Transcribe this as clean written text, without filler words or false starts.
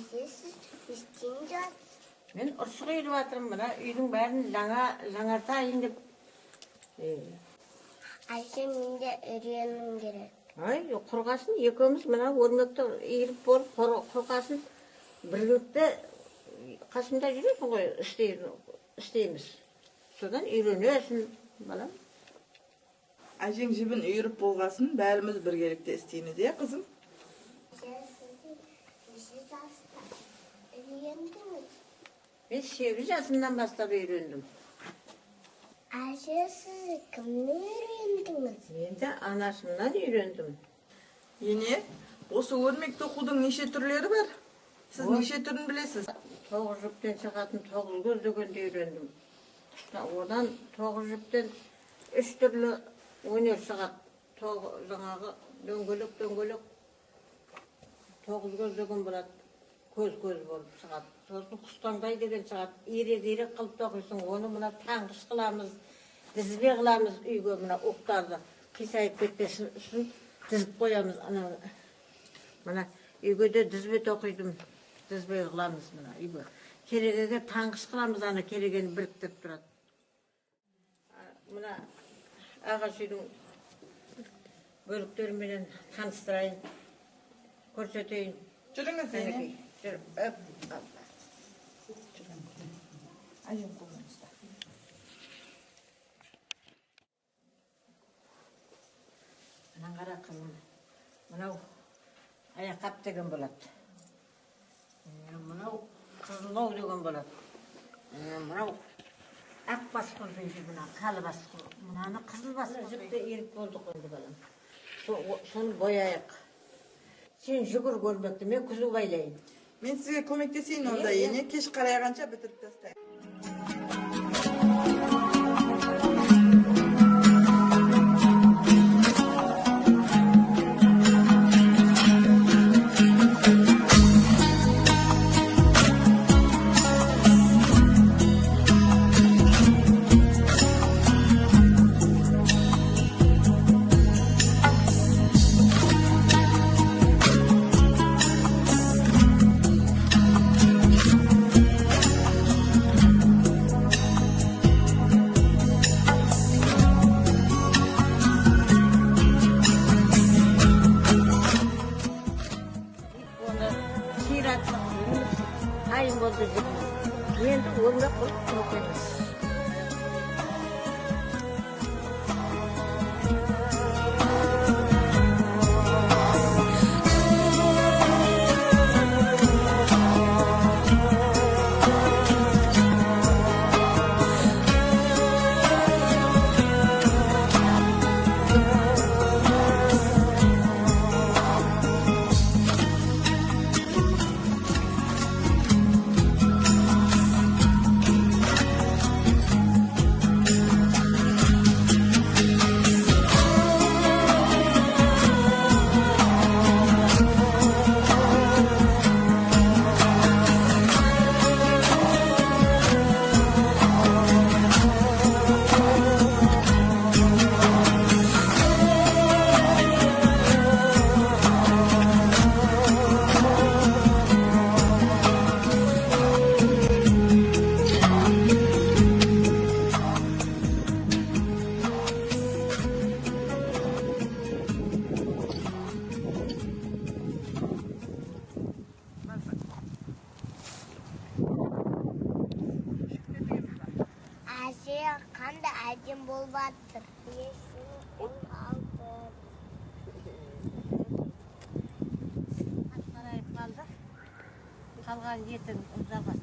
Әжесі істейін жатыр. Мен ұршық үйіліп жатырмын, мына үйдің бәрін жаңартайын деп. Әже, мен де үйренгім керек. Ай, құрғасын, екеуміз мына өрмекті иіріп болып құрғасын бірігікті қасымда жүресің ғой, істейміз. Содан үйренесің, балам. Әжең жібін үйіріп болғасын, бәріміз біргелікте істейміз, қызым? Мен 8 жасымдан бастап үйрендім. Әже, сіз кімнен үйрендіңіз? Мен де анашымнан үйрендім. Ене, осы өрмек тоқудың неше түрлері бар? Сіз неше түрін білесіз? 9 жіптен шығатын 9 көз дегенді үйрендім. Одан 9 жіптен 3 түрлі өнер шығады. Жаңағы дөңгелек 9 көз деген болады. Көз болып шығады. Сосын құстаңдай деген шығады. Ирек қылып тоқисың, оны мына таңғыш қыламыз, дізбе қыламыз үйге, мына уқтарды қисайып кетпесін үшін дізіп қоямыз. Мына үйге де дізбе тоқидым, дізбе қыламыз мына үйге. Керегеге таңғыш қыламыз, керегені біріктіріп тұрады. Мына ағаш үйдің бөліктеріменен таныстырайын, көрсетейін. Жүріңіз, ене. Әжем қолыңызда. Мына қара қызым, мынау аяққап деген болады. Мынау қызылау деген болады. Мынау ақ бас қол дейді, мына қалы бас қол. Мынаны қызыл бас қол. Жіпті еріп болдық енді балам. Соны бояйық. Сен жүгір көрмекті, мен күзу байлайын. Мен сізге көмектесейін онда, ене. Кеш қарайғанша бітіріп тастайын. Ayın oldu zikri. Енді өрмек қылып көкеміз. Қандай әдем болып жатыр. Қарайып қалды. Қалған етін ұзағас.